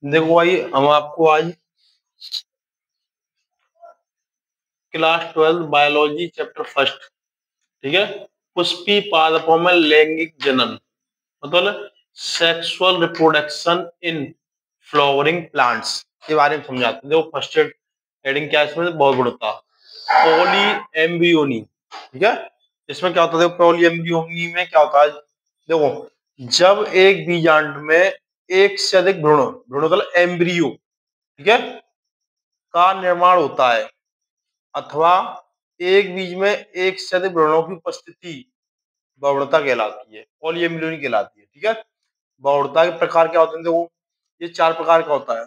देखो भाई, हम आपको आज क्लास 12 बायोलॉजी चैप्टर फर्स्ट, ठीक है, पुष्पी पादपों में लैंगिक जनन मतलब sexual reproduction in flowering plants के बारे में समझाते हैं। देखो फर्स्ट हेडिंग क्या है इसमें, बहुत बड़ा पॉली एम्ब्रियोनी, ठीक है। इसमें क्या होता है, देखो पॉली एम्ब्रियोनी में क्या होता है, देखो जब एक बीजांड में एक से अधिक भ्रूण भ्रूण मतलब एम्ब्रियो, ठीक है, का निर्माण होता है अथवा एक बीज में एक से अधिक भ्रूणों की उपस्थिति बहुणता कहलाती है, पॉलीएम्ब्रियोनी कहलाती है, ठीक है। बहुणता के प्रकार क्या होते हैं, देखो ये चार प्रकार का होता है: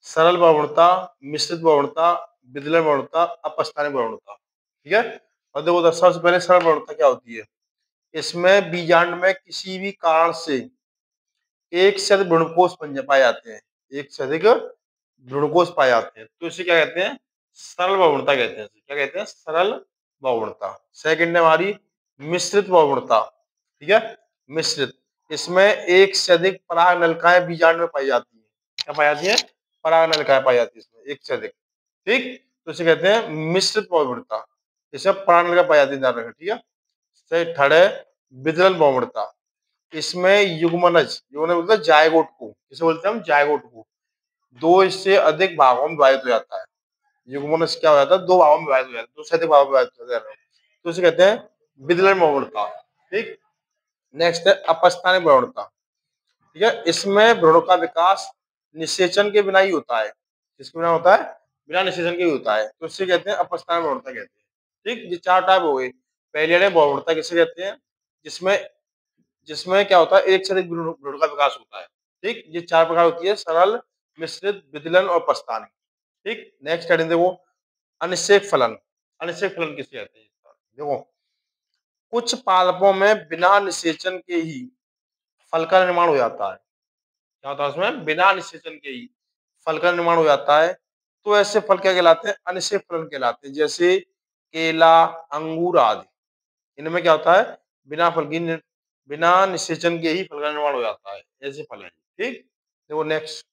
सरल बहुणता, मिश्रित बहुणता, विदलन बहुणता, अपस्थानिक बहुणता, ठीक है। और देखो सबसे पहले सरल बहुणता क्या होती है, इसमें बीजांड में किसी भी कारण से एक से अधिक भ्रूणकोष पाए जाते हैं, एक से अधिक भ्रूणकोष पाए जाते हैं, तो इसे क्या कहते हैं, सरल बहुणता कहते हैं। क्या कहते हैं, सरल बहुणता। सेकंड है हमारी मिश्रित बहुणता, ठीक है, मिश्रित। इसमें एक से अधिक पराग नलिकाएं बीजांड में पाई जाती है। क्या पाई जाती है, पराग नलिकाएं पाई जाती है इसमें एक से अधिक, ठीक, तो इसे कहते हैं मिश्रित बहुणता। इसमें पराग नलिका पाई जाती है, ध्यान रखना, ठीक है। थर्ड है विदलन बहुणता। इसमें युग्मनज युग्मनज बोलते हैं जायगोट को, इसे बोलते हैं हम जायगोट को, दो इससे अधिक भागों में विभाजित हो जाता है। युग्मनज क्या हो जाता है, दो भागों में विभाजित हो जाता है, दो से अधिक भागों में विभाजित हो जाता है, तो इसे कहते हैं विदलन बहुणता, ठीक। नेक्स्ट है अपस्थानिक बहुणता, ठीक है। इसमें भ्रूण का विकास निषेचन के बिना ही होता है। किसके बिना होता है, बिना निषेचन के ही होता है, तो इससे कहते हैं अपस्थानिक बहुणता कहते हैं, ठीक। ये चार टाइप हो गए। पहले बहुणता किसे कहते हैं, जिसमें जिसमें क्या होता है, एक से अधिक भ्रूण का विकास होता है, ठीक। ये चार प्रकार होती है: सरल, मिश्रित, विदलन और अपस्थानिक, ठीक। नेक्स्ट हेडिंग देखो, अनिषेक फलन। अनिषेक फलन किसे कहते हैं, देखो कुछ पादपों में बिना निषेचन के ही फल का निर्माण हो जाता है। क्या होता है उसमें, बिना निषेचन के ही फल का निर्माण हो जाता है, तो ऐसे फल क्या कहलाते हैं, अनिषेक फलन कहलाते हैं। जैसे केला, अंगूर आदि, इनमें क्या होता है, बिना निषेचन के ही फल का निर्माण हो जाता है, ऐसे फल है, ठीक। देखो नेक्स्ट,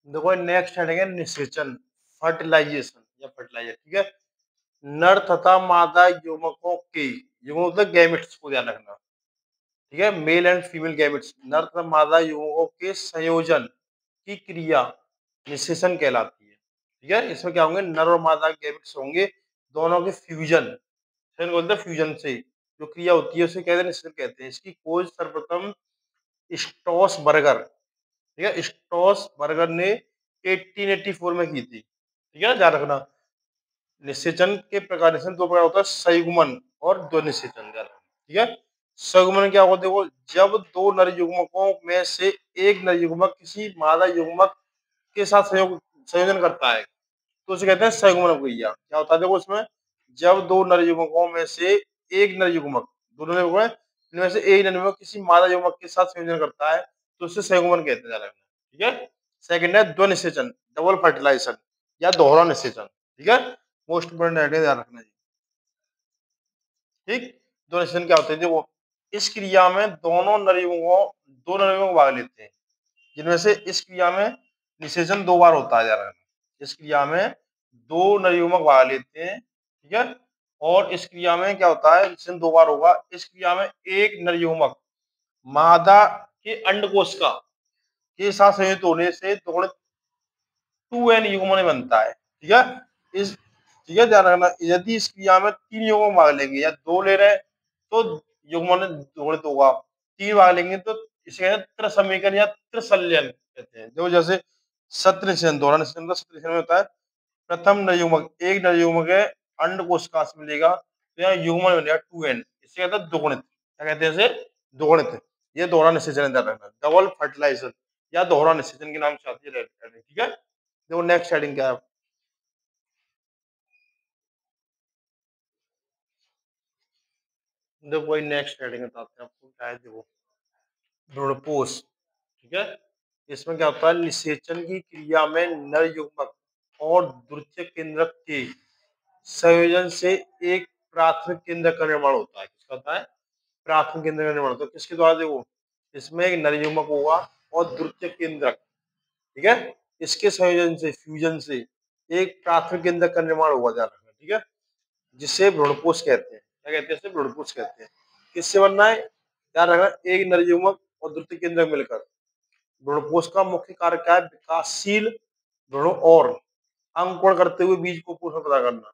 देखो नेक्स्ट हेडिंग है निषेचन, फर्टिलाइजेशन या फर्टिलाइजर, ठीक है। नर तथा मादा युग्मकों के, युग्मक मतलब गैमेट्स को ध्यान रखना, ठीक है, मेल एंड फीमेल गैमेट्स, नर तथा मादा युग्मकों के संयोजन की क्रिया निषेचन कहलाती है, ठीक है। इसमें क्या होंगे, नर और मादा गैमेट्स होंगे, दोनों के फ्यूजन, बोलते हैं फ्यूजन से जो क्रिया होती है उसे कहते हैं निषेचन कहते हैं। इसकी खोज सर्वप्रथम स्टॉस बर्गर, ठीक है, स्टॉस बर्गर ने 1884 में की थी, ठीक है, ध्यान रखना। निषेचन के प्रकार, निषेचन दो प्रकार होता है, संयुग्मन और द्वि निषेचन, ध्यान रखना, ठीक है। संयुग्मन क्या होता है, देखो जब दो नर युग्मकों में से एक नर युग्मक किसी मादा युग्मक के साथ संयोजन करता है, तो उसे कहते हैं संयुग्मन क्रिया। क्या होता है, देखो इसमें जब दो नर युग्मकों में से एक नर युग्मक, दोनों युग्मक हैं, इनमें से एक नर युग्मक किसी मादा युग्मक के साथ संयोजन करता है, तो उसे संयुग्मन कहते हैं, ठीक है। सेकंड है द्वि निषेचन, डबल फर्टिलाइजेशन या दोहरा निषेचन, ठीक है। मोस्ट इंपोर्टेंट है, ध्यान रखना जी, ठीक। द्वि निषेचन क्या होते हैं, वो इस क्रिया में दो नर युग्मक भाग लेते हैं, जिनमें से इस क्रिया में निषेचन दो बार होता है, ध्यान रखना। इस क्रिया में दो नर युग्मक भाग लेते हैं, ठीक है, और इस क्रिया में क्या होता है, निषेचन दो बार होगा। इस क्रिया में एक नर युग्मक मादा के अंडकोश का के साथ संयुक्त होने से दोगुणित 2n युग्मन बनता है, ठीक है। इस ठीक है, ध्यान रखना, यदि इस क्रिया में तीन युग्मक भाग लेंगे या दो ले रहे हैं तो युग्मन दोगुणित होगा, तीन भाग लेंगे तो इसे कहते हैं त्रिसमीकरण या त्रिसल्यन कहते हैं। जो जैसे सत्र निषेचन, दोहरा निषेचन का सत्र निषेचन में होता है, प्रथम नर युग्मक, एक नर युग्मक है अंडकोश का मिलेगा, तो यहाँ युग्मन बनेगा 2n, इसे कहते हैं दोगुणित। क्या कहते हैं इसे, दोगुणित। ये दोहरा निषेचन, ध्यान रखना, डबल फर्टिलाइजेशन या दोहरा निषेचन के नाम से आती है, ठीक है। देखो नेक्स्ट हेडिंग क्या है, देखो वही नेक्स्ट हेडिंग बताते हैं आपको क्या है, देखो भ्रूणपोष, ठीक है। इसमें क्या होता है, निषेचन की क्रिया में नर युग्मक और द्वितीयक केंद्रक के संयोजन से एक प्राथमिक केंद्रक का निर्माण होता है। किसका होता है, प्राथमिक केंद्र का निर्माण होता है। किसके द्वारा? देखो, इसमें एक नरयुग्मक होगा और द्वितीयक केंद्रक, ठीक है, इसके संयोजन से, फ्यूजन से एक प्राथमिक केंद्रक का निर्माण होगा, ध्यान रखना, ठीक है, जिसे भ्रूणपोष कहते हैं। क्या कहते हैं? इसे भ्रूणपोष कहते हैं। किससे बनना है? ध्यान रखना, एक नरयुग्मक और द्वितीयक केंद्रक मिलकर। भ्रूणपोष का मुख्य कार्य क्या है? विकासशील भ्रूणों और अंकुरण करते हुए बीज को पोषण प्रदान करना,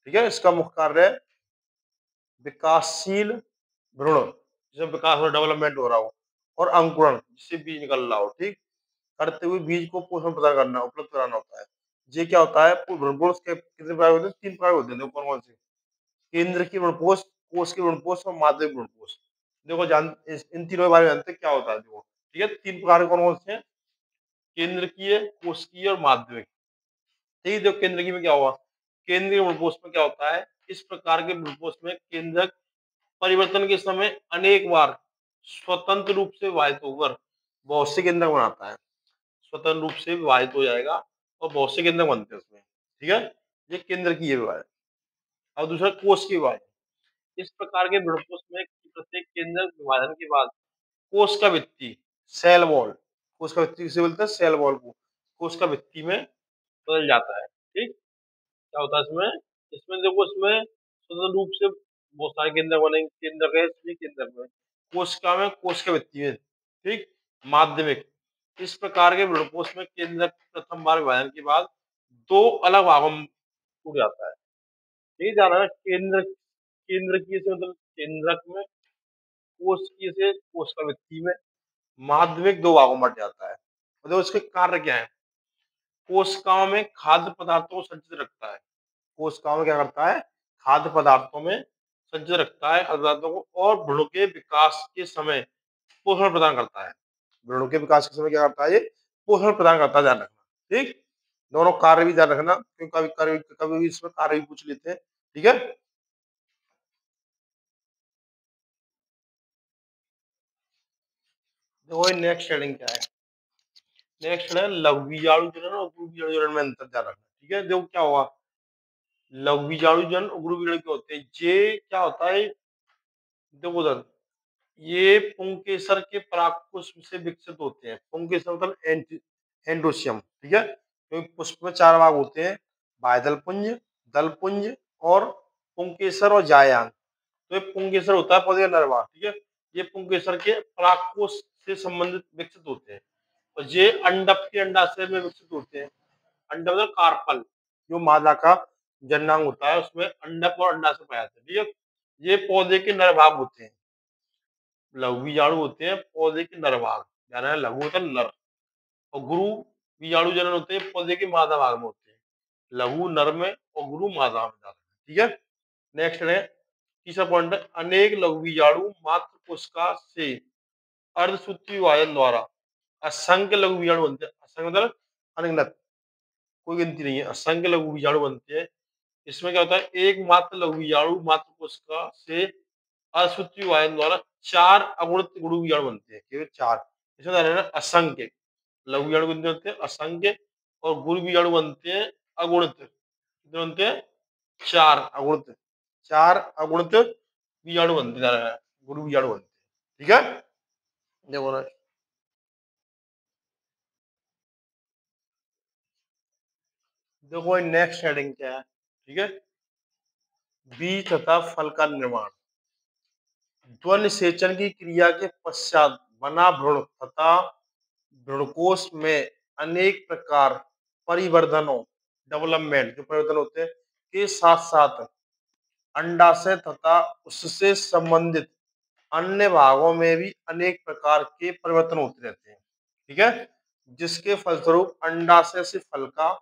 ठीक है, इसका मुख्य कार्य है विकासशील भ्रूण, जिसमें विकास और डेवलपमेंट हो रहा हो, और अंकुरण, जिससे बीज निकल रहा हो, ठीक, करते हुए बीज को पोषण प्रदान करना, उपलब्ध कराना होता है। ये क्या होता है? भ्रूणपोष के कितने प्रकार होते हैं? 3 प्रकार होते हैं। देखो कौन कौन से? केंद्र की भ्रूणपोष, कोश की भ्रूणपोष और माध्यमिक भ्रूणपोष। देखो इन तीनों के बारे में जानते हैं क्या होता है। देखो, ठीक है, 3 प्रकार कौन कौन से हैं? केंद्रकीय, कोशिकीय और माध्यमिक। ठीक है, देखो केंद्रकीय में क्या हुआ? केंद्रीय भ्रूणपोष में क्या होता है? इस प्रकार के भ्रूणपोष में केंद्रक परिवर्तन के समय अनेक बार स्वतंत्र रूप से विभाजित होकर बहुत से केंद्रक बनाता है। स्वतंत्र रूप से विभाजित हो जाएगा और बहुत से केंद्रक बनते हैं उसमें, ठीक है, ये केंद्रकीय विभाजन। और दूसरा कोश की विभाजन। इस प्रकार के भ्रूणपोष में प्रत्येक केंद्रक विभाजन के बाद कोश का भित्ति, सेल वॉल, कोश का भित्ति किसे बोलते हैं? सेल वॉल को कोश का भित्ति में बदल जाता है। ठीक, क्या होता है इसमें? इसमें देखो, इसमें स्वतंत्र रूप से बहुत सारे केंद्र बनेंगे, केंद्र है इसमें, केंद्र में कोशिका में, कोश के भित्ति में, ठीक, माध्यमिक। इस प्रकार के भ्रूणपोष में केंद्र प्रथम बार विभाजन के बाद 2 अलग भागों में टूट जाता है। ठीक, ध्यान रखना, केंद्र, केंद्रकीय से मतलब केंद्रक में, कोशिकीय से कोशिका भित्ति में, माध्यमिक 2 भागों में बट जाता है। मतलब उसके कार्य क्या है? कोशिकाओं में खाद्य पदार्थों को संचित रखता है। कोशिकाओं में क्या करता है? खाद्य पदार्थों में संचित रखता है, खाद्य पदार्थों को, और भ्रूण के विकास के समय पोषण प्रदान करता है। भ्रूण के विकास के समय क्या करता है? ये पोषण प्रदान करता है, ध्यान रखना। ठीक, दोनों कार्य भी ध्यान रखना, क्योंकि कभी भी इसमें कार्य भी पूछ लेते हैं, ठीक है। देखो नेक्स्ट हेडिंग क्या है? नेक्स्ट है लघु बीजाणु जनन और उग्र बीजाणु जनन में अंतर, ध्यान रखना, ठीक है। देखो क्या हुआ, लघु बीजाणु जनन, उग्र बीजाणु क्या होते हैं? ये क्या होता है? देखो उधर, ये पुंकेसर के परागपुष्प से विकसित होते हैं। पुंकेसर मतलब एंड्रोसियम, ठीक है, क्योंकि पुष्प में 4 भाग होते हैं, बाह्यदल पुंज, दल पुंज और पुंकेसर और जायांग। तो ये पुंकेसर होता है पौधे का नर भाग, ठीक है, ये पुंकेसर के परागकोश से संबंधित विकसित होते हैं, और ये अंडक के अंडाशय में विकसित होते हैं। अंडक मतलब कार्पल, जो मादा का जननांग होता है, उसमें अंडक और अंडाशय पाया जाता है, ठीक है। ये पौधे के नर भाग होते हैं। लघु बीजाणु होते हैं पौधे के नर भाग, यानी लघु होता है नर, और गुरु बीजाणु जनन होते हैं पौधे के मादा भाग में होते हैं। लघु नर में और गुरु मादा में जाता है, ठीक है। नेक्स्ट है तीसरा पॉइंट है, अनेक लघु बीजाणु मात्र कोशिका से अर्धसूत्री विभाजन द्वारा असंख्य लघु बीजाणु बनते हैं। असंख्य मतलब अनगिनत, कोई गिनती नहीं है, असंख्य लघु बीजाणु बनते हैं। इसमें क्या होता है? एक मात्र लघु बीजाणु मात्र कोशिका से असूत्री विभाजन द्वारा 4 अगुणित गुरु बीजाणु बनते हैं, केवल 4। इसमें ध्यान रखना, असंख्य लघु बीजाणु कितने बनते हैं? असंख्य। और गुरु बीजाणु बनते हैं अगुणित, कितने बनते हैं? 4 अगुणित, 4 अगुणित बीजाणु बनते हैं, गुरु बीजाणु बनते हैं, ठीक है। देखो ना, देखो नेक्स्ट हेडिंग क्या है, ठीक है, बीज तथा फल का निर्माण। ध्वनि सेचन की क्रिया के पश्चात बना भ्रूण तथा भ्रूणकोश में अनेक प्रकार परिवर्धनों, डेवलपमेंट, जो परिवर्तन होते हैं, के साथ साथ अंडाशय तथा उससे संबंधित अन्य भागों में भी अनेक प्रकार के परिवर्तन होते रहते हैं, ठीक है, जिसके फलस्वरूप अंडाशय से फल का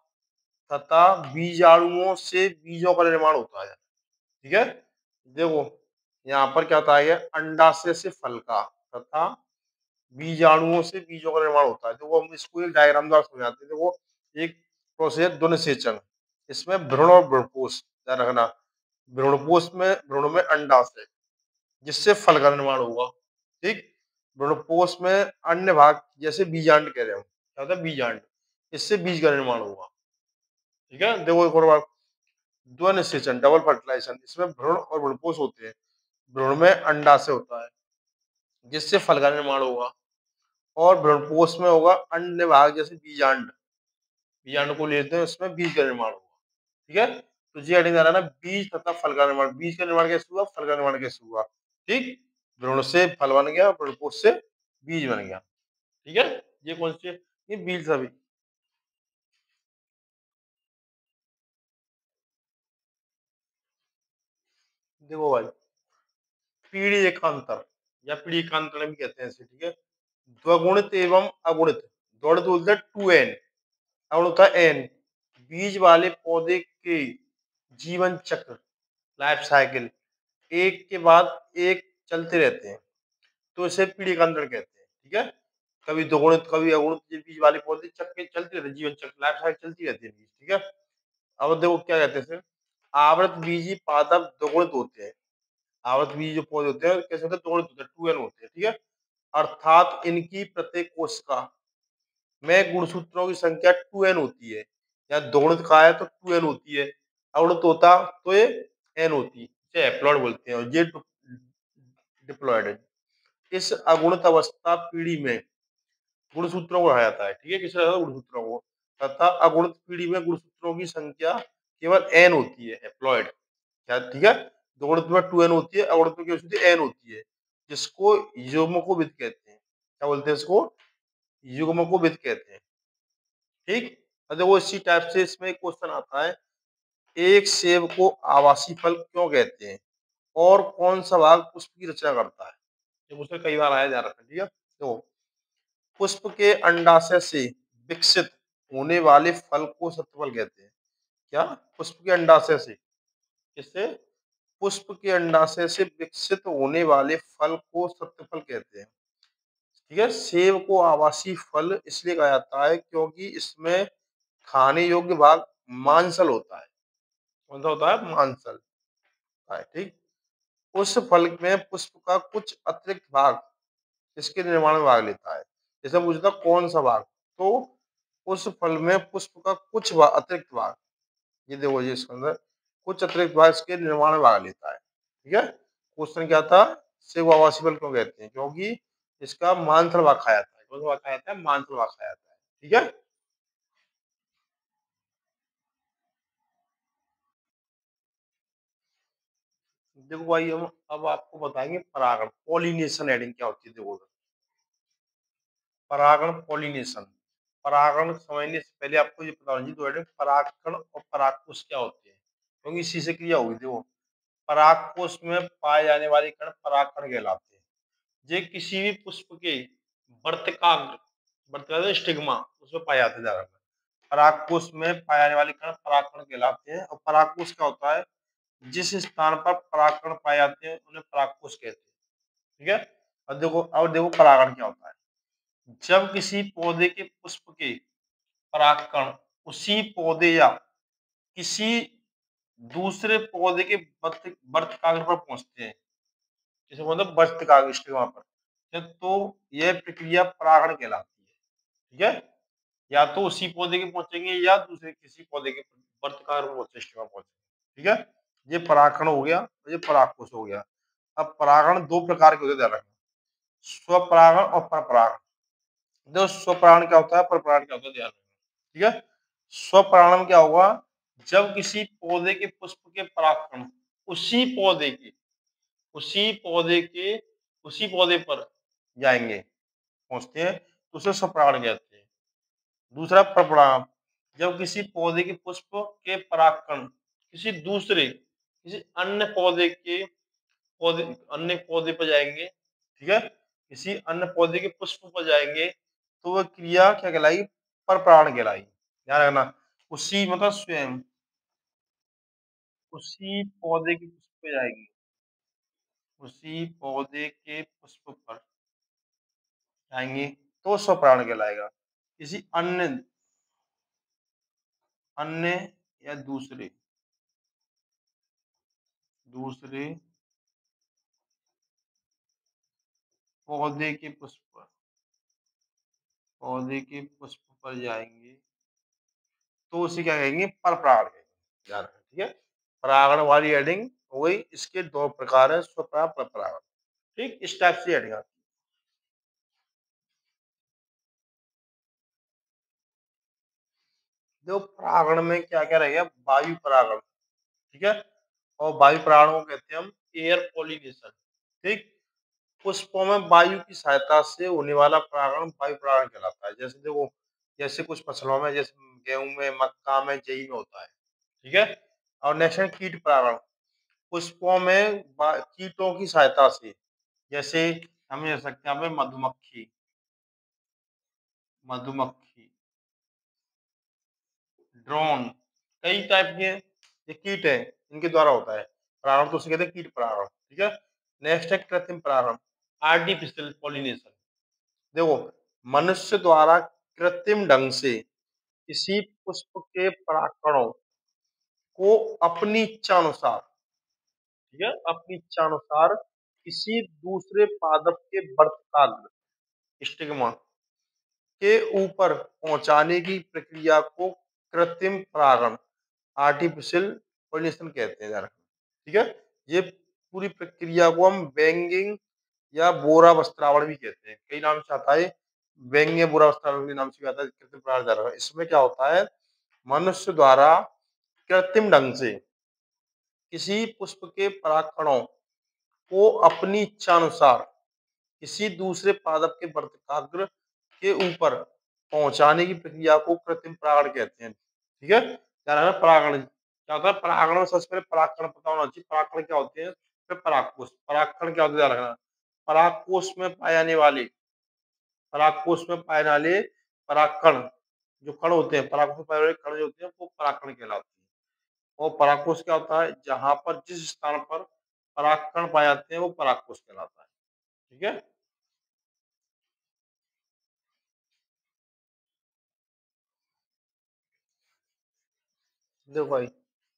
तथा बीजाणुओं से बीजों का निर्माण होता है, ठीक है। देखो यहाँ पर क्या होता है? अंडाशय से फल का तथा बीजाणुओं से बीजों का निर्माण होता है। देखो हम इसको एक डायग्राम द्वारा समझाते हैं। देखो एक प्रोसेस ध्वनि सेचन, इसमें भ्रूण और भ्रूणकोश, ध्यान रखना, भ्रूणकोश में, भ्रूण में अंडाशय, जिससे फल का निर्माण होगा, ठीक। भ्रूणकोश में अन्य भाग, जैसे बीजांड कह रहे हो, क्या होता है? बीजांड, इससे बीज का निर्माण होगा, ठीक है। देखो एक और बात, ध्वनि सेचन, डबल फर्टिलाइजेशन, इसमें भ्रूण और भ्रूणकोश होते हैं, भ्रूण में अंडाशय होता है जिससे फल का निर्माण होगा, और भ्रूणपोष में होगा अन्य भाग जैसे बीजांड। बीजांड को लेते हैं, उसमें बीज का निर्माण होगा। ठीक है, तो जी हेडिंग आ रहा है ना, बीज तथा फल का निर्माण। बीज का निर्माण कैसे हुआ, फल का निर्माण कैसे हुआ। ठीक, भ्रूण से फल बन गया, भ्रूणपोष से बीज बन गया। ठीक है, ये कौन सी है, ये बीज सभी। देखो भाई, पीढ़ी एकांतर या पीढ़ी एकांतर भी कहते हैं इसे। ठीक है, द्विगुणित एवं अगुणित। द्विगुणित बोलते हैं 2n, अगुणित होता है n। बीज वाले पौधे के जीवन चक्र, लाइफ साइकिल, एक के बाद एक चलते रहते हैं, तो इसे पीढ़ी एकांतर कहते हैं। ठीक है, कभी दोगुणित कभी अगुणित, ये बीज वाले पौधे चक्र चलते रहते हैं, जीवन चक्र, लाइफ साइकिल चलती रहती है। ठीक है, अब देखो क्या कहते हैं इसे, आवृत बीजी पादप दोगुणित होते हैं। आवृत बीज जो पौधे होते हैं कैसे होते हैं, दोगुणित होते हैं, 2n होते हैं। ठीक है, अर्थात इनकी प्रत्येक कोशिका में गुणसूत्रों की संख्या 2n होती है। या दोगुणित का है तो 2n होती है, अगुणित होता तो ये n होती है, हैप्लॉइड बोलते हैं, और ये डिप्लॉइड है। इस अगुणित अवस्था पीढ़ी में गुणसूत्रों को कहा जाता है। ठीक है, किसे कहा जाता है, गुणसूत्रों को। तथा अगुणित पीढ़ी में गुणसूत्रों की संख्या केवल n होती है, हैप्लॉइड। क्या, ठीक है, दोगुणित में 2n होती है, अगुणित में क्या होती है, n होती है, जिसको युग्मकोविद कहते हैं। क्या बोलते हैं इसको, युग्मकोविद कहते हैं। ठीक, और देखो इसी टाइप से इसमें क्वेश्चन आता है, एक सेब को आवासीय फल क्यों कहते हैं, और कौन सा भाग पुष्प की रचना करता है। ये क्वेश्चन कई बार आया जा रहा है। ठीक है, तो पुष्प के अंडाशय से विकसित होने वाले फल को सत्फल कहते हैं। क्या, पुष्प के अंडाशय से, इससे पुष्प के अंडाशय से विकसित होने वाले फल को सत्फल कहते हैं। ठीक है, सेब को आवासीय फल इसलिए कहा जाता है क्योंकि इसमें खाने योग्य भाग मांसल होता है। कौन सा होता है, मांसल होता है। ठीक, उस फल में पुष्प का कुछ अतिरिक्त भाग इसके निर्माण में भाग लेता है। जैसे पूछता कौन सा भाग, तो उस फल में पुष्प का कुछ अतिरिक्त भाग, ये देखो ये इसके अंदर कुछ अतिरिक्त भाग इसके निर्माण में भाग लेता है। ठीक है, क्वेश्चन क्या था, सेब आवासीय फल क्यों कहते हैं, क्योंकि इसका मांसल भाग खाया जाता है। कौन सा भाग खाया जाता है, मांसल भाग खाया जाता है। ठीक है, देखो भाई हम अब आपको बताएंगे परागण, पॉलिनेशन एडिंग क्या होती है। देखो परागण, पॉलिनेशन, परागण समझने से पहले आपको ये पता होना चाहिए, दो हेडिंग, परागकण और परागकोश क्या होते हैं, क्योंकि इसी से क्रिया होगी। देखो, परागकोश में पाए जाने वाले कण परागकण कहलाते हैं। ये किसी भी पुष्प के वर्तिकाग्र, वर्तिकाग्र स्टिग्मा, उसमें पाए जाते हैं ज्यादातर। परागकोश में पाए जाने वाले कण परागकण कहलाते हैं। और परागकोश क्या होता है, जिस स्थान पर परागकण पाए जाते हैं उन्हें परागकोश कहते हैं। ठीक है, अब देखो परागण क्या होता है, जब किसी पौधे के पुष्प के परागकण उसी पौधे या किसी दूसरे पौधे के वर्तिकाग्र पर पहुंचते हैं, जैसे मतलब वर्तिकाग्र स्टिग्मा पर, तो यह प्रक्रिया परागण कहलाती है। ठीक है, या तो उसी पौधे के पहुंचेंगे या दूसरे किसी पौधे के वर्तिकाग्र पर पहुंचे, स्टिग्मा पहुंचेंगे। ठीक है, ये परागकण हो गया, ये परागकोश हो गया। अब परागण दो प्रकार के होते हैं, ध्यान रखना, स्वपरागण और परपरागण। देखो स्वपरागण क्या होता है, परपरागण क्या होता है, ध्यान रखना। ठीक है, स्वपरागण में क्या होगा, जब किसी पौधे के पुष्प के परागकण उसी पौधे के उसी पौधे के उसी पौधे पर जाएंगे, पहुंचते हैं, तो उसे स्वपरागण कहते हैं। दूसरा परपरागण, जब किसी पौधे के पुष्प के परागकण किसी अन्य पौधे के अन्य पौधे पर जाएंगे। ठीक है, किसी अन्य पौधे के पुष्प पर जाएंगे, तो वह क्रिया क्या कहलाएगी, परपरागण कहलाएगी। ध्यान रखना, उसी मतलब स्वयं उसी पौधे के पुष्प पे जाएगी, उसी पौधे के पुष्प पर जाएंगे तो स्वपरागण कहलाएगा। किसी अन्य अन्य या दूसरे दूसरे पौधे के पुष्प पर जाएंगे, तो उसे क्या कहेंगे, परपरागण कहेंगे। ध्यान रखना, ठीक है, परागण वाली हेडिंग हो गई, इसके दो प्रकार है, स्वपराग परपरागण। ठीक, इस टाइप से हेडिंग आती है। देखो परागण में क्या क्या रहेगा, वायु परागण, ठीक है, और वायु परागण को कहते हैं हम एयर पॉलिनेशन। ठीक, पुष्पों में वायु की सहायता से होने वाला परागण वायु परागण कहलाता है। जैसे देखो, जैसे कुछ फसलों में, जैसे गेहूं में, मक्का में, जई में होता है। ठीक है, और नेक्स्ट है कीट परागण। पुष्पों में कीटों की सहायता से, जैसे हम ले सकते हैं यहाँ पे मधुमक्खी, मधुमक्खी, ड्रोन, कई टाइप के ये कीट है, इनके द्वारा होता है परागण, तो उसे कहते हैं कीट परागण। ठीक है, नेक्स्ट है कृत्रिम परागण, आर्टिफिशियल पॉलिनेशन। देखो, मनुष्य द्वारा कृत्रिम ढंग से किसी पुष्प के परागकणों को अपनी इच्छा अनुसार, ठीक है, अपनी इच्छा अनुसार किसी दूसरे पादप के वर्तिकाग्र, स्टिग्मा, के ऊपर पहुंचाने की प्रक्रिया को कृत्रिम परागण, आर्टिफिशियल पॉलिनेशन कहते हैं यार। ठीक है, ये पूरी प्रक्रिया को हम बैंगिंग या बोरा वस्त्रावण भी कहते हैं, कई नाम से आता है, व्यंग या बोरा वस्त्रावण के नाम से भी आता है, कृत्रिम परागण जा रहा है। इसमें क्या होता है, मनुष्य द्वारा कृत्रिम ढंग से किसी पुष्प के परागकणों को अपनी इच्छा अनुसार किसी दूसरे पादप के वर्तिकाग्र के ऊपर पहुंचाने की प्रक्रिया को कृत्रिम परागण कहते हैं। ठीक है, क्या है परागण, क्या होता है परागण में सबसे पहले परागकण पता होना चाहिए, परागकण क्या होते हैं, फिर परागकोश। परागकण क्या होता है ध्यान रखना, परागकोश में पाए जाने वाले, परागकोश में पाए जाने वाले परागकण, जो कण होते हैं, परागकोश में पाए जाने वाले कण जो होते हैं वो परागकण कहलाते हैं। और परागकोश क्या होता है, जहां पर जिस स्थान पर परागकण पाए जाते हैं वो परागकोश कहलाता है। ठीक है, देखो भाई,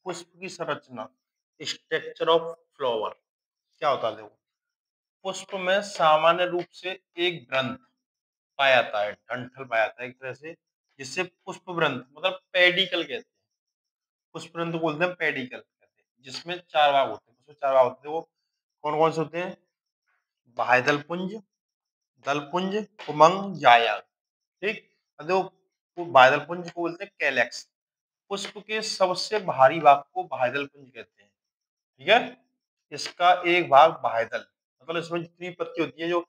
पुष्प की संरचना, स्ट्रक्चर ऑफ फ्लावर क्या होता है, देखो पुष्प में सामान्य रूप से एक ग्रंथ पाया जाता है, डंठल पाया जाता है एक तरह से, जिससे पुष्प ग्रंथ मतलब पेडिकल कहते हैं, पुष्प ग्रंथ को बोलते हैं पेडिकल कहते हैं, जिसमें चार भाग होते हैं, उसमें चार भाग होते हैं, वो कौन कौन से होते हैं, बाह्यदल पुंज, दल पुंज, उमंग, जाया। ठीक, अब देखो, वो बाह्यदल पुंज को बोलते हैं कैलेक्स, पुष्प के सबसे भारी भाग को बाह्यदल पुंज कहते हैं। ठीक है, इसका एक भाग बाह्यदल, मतलब इसमें जितनी पत्ती होती है जो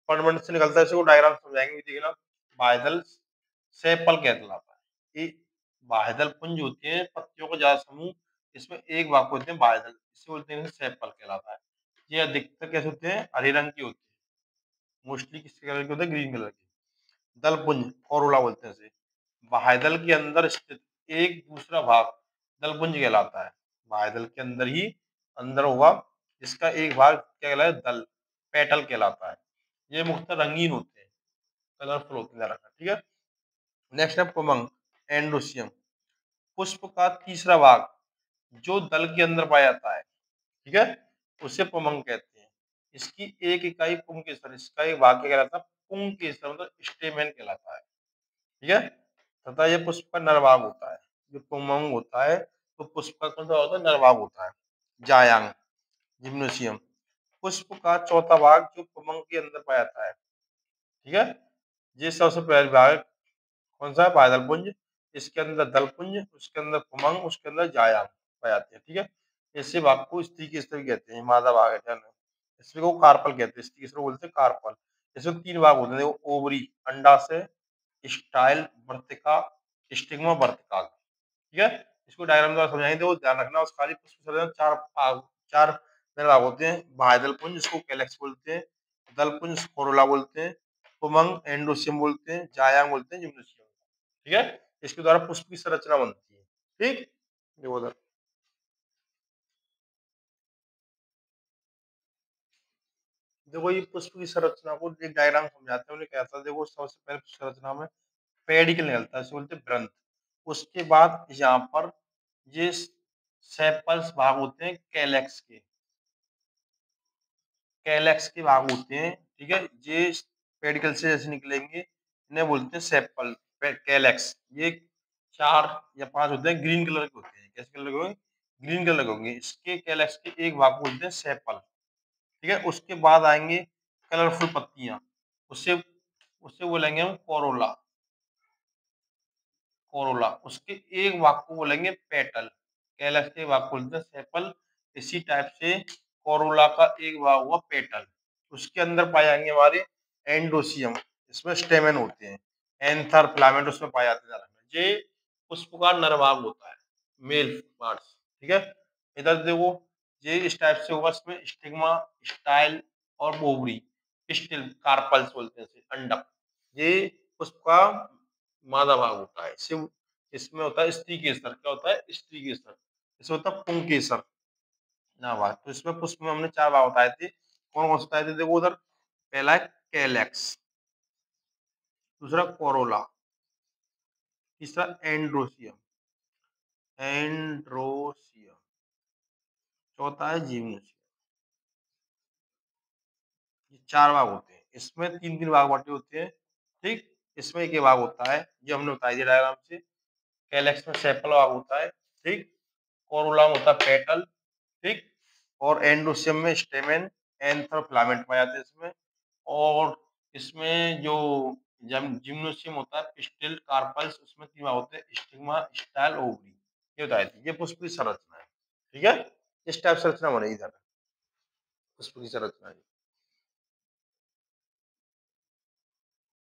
फंडमेंट से निकलता है, इसको डायग्राम समझाएंगे, देखना, बाह्यदल सेपल कहलाता है। ये बाह्यदल पुंज होती है पत्तियों का ज्यादा समूह, इसमें एक भाग को होते हैं बाह्यदल, इसे बोलते हैं सेपल कहलाता है। ये अधिकतर कैसे होते हैं, हरे रंग की होती है, मोस्टली किस कलर के होते हैं, ग्रीन कलर के। दलपुंज, कोरोला बोलते हैं इसे, बाह्यदल के अंदर स्थित एक दूसरा भाग दलपुंज कहलाता है, बाह्यदल के अंदर ही अंदर होगा, जिसका एक भाग क्या कहलाता है, दल, पेटल कहलाता है। ये मुख्यतः रंगीन होते हैं, कलरफुल होते हैं, ठीक है। नेक्स्ट है पुमंग, एंड्रोसियम, पुष्प का तीसरा भाग जो दल के अंदर पाया जाता है, ठीक है, उसे पुमंग कहते हैं। इसकी एक इकाई पुंकेसर, इसका एक भाग क्या कहलाता है, पुंकेसर मतलब स्टेमेन कहलाता है। ठीक है, तथा ये पुष्प का नरभाग होता है, जो पुमंग होता है तो पुष्प का कौन सा होता है, नरभाग होता है। जायांग, जिम्नोसियम, पुष्प का चौथा भाग जो पुमंग के अंदर पाया जाता है। ठीक है, ये सबसे पहला भाग कौन सा है, बाह्यदल पुंज, इसके अंदर दलपुंज, उसके अंदर पुमंग, उसके अंदर जायांग पाए जाते हैं। ठीक है, ऐसे भाग को स्त्री के स्तर कहते हैं, मादा भाग है ध्यान रखना। इसमें को कार्पल कहते हैं, स्त्री के स्तर बोलते हैं कार्पल। इसमें तीन भाग होते हैं, देखो ओवरी, अंडाशय, स्टाइल, वर्तिका, स्टिग्मा, वर्तिका। ठीक है, इसको डायग्राम द्वारा समझाएंगे, तो ध्यान रखना, उस खाली पुष्प संरचना चार भाग, चार भाग होते हैं, बाह्यदल पुंज जिसको कैलेक्स बोलते हैं, दलपुंज कोरोला बोलते हैं, पुमंग एंडोसियम बोलते हैं, जायांग बोलते हैं, जिम्नोसियम। ठीक है, इसके द्वारा पुष्प की संरचना बनती है। ठीक, देखो उधर, देखो ये पुष्प की संरचना को एक डायग्राम समझाते हैं, उन्हें कहता है, देखो सबसे पहले संरचना में पेडिकल निकलता है, इसे बोलते हैं ग्रंथ। उसके बाद यहाँ पर ये सेपल्स भाग होते हैं कैलेक्स के, कैलेक्स के भाग होते हैं। ठीक है, ये पेडिकल से जैसे निकलेंगे इन्हें बोलते हैं सेपल, कैलेक्स। ये चार या पांच होते हैं, ग्रीन कलर के होते हैं, कैसे कलर के, ग्रीन कलर के होंगे, इसके कैलेक्स के एक भाग को बोलते हैं सेपल। ठीक है, उसके बाद आएंगे कलरफुल पत्तियां, उससे उससे बोलेंगे हम कोरोला। कोरोला उसके एक भाग को बोलेंगे पेटल। कैलस के भाग को बोलते हैं सेपल। इसी टाइप से कोरोला का एक भाग हुआ पेटल। उसके अंदर पाए जाएंगे हमारे एंडोसियम, इसमें स्टेमेन होते हैं। एंथर फिलामेंट उसमें पाए जाते हैं। ये पुष्प का नर भाग होता है, मेल पार्ट्स। ठीक है, इधर देखो, ये इस टाइप से होगा, इसमें स्टिग्मा, स्टाइल और ओवरी, स्टिल कार्पल्स बोलते हैं इसे, अंडक। ये पुष्प का मादा भाग होता है। इसमें होता है स्त्री केसर। क्या होता है? स्त्री केसर। इसमें होता है पुंकेसर ना भाग। तो इसमें पुष्प में हमने चार भाग बताए थे। कौन कौन से बताए थे? देखो उधर, पहला है कैलेक्स, दूसरा कोरोला, तीसरा एंड्रोसियम, एंड्रोसियम, चौथा है जिम्नोसियम। ये चार भाग होते हैं। इसमें तीन तीन भाग बटे होते हैं। ठीक, इसमें एक ही भाग होता है, ये हमने बता दिया डायग्राम से। कैलेक्स में सेपल भाग होता है। ठीक, कोरोला में होता है पेटल। ठीक, और एंडोसियम में स्टेमेन, एंथर फिलामेंट पाए जाते हैं इसमें। और इसमें जो जिम्नोसियम होता है, पिस्टिल, कार्पल्स, उसमें तीन भाग होते हैं, स्टिग्मा, स्टाइल, ओवरी। ये बताए थे। ये पुष्प की संरचना है। ठीक है, इस टाइप संरचना बनेगी इधर पुष्प की संरचना।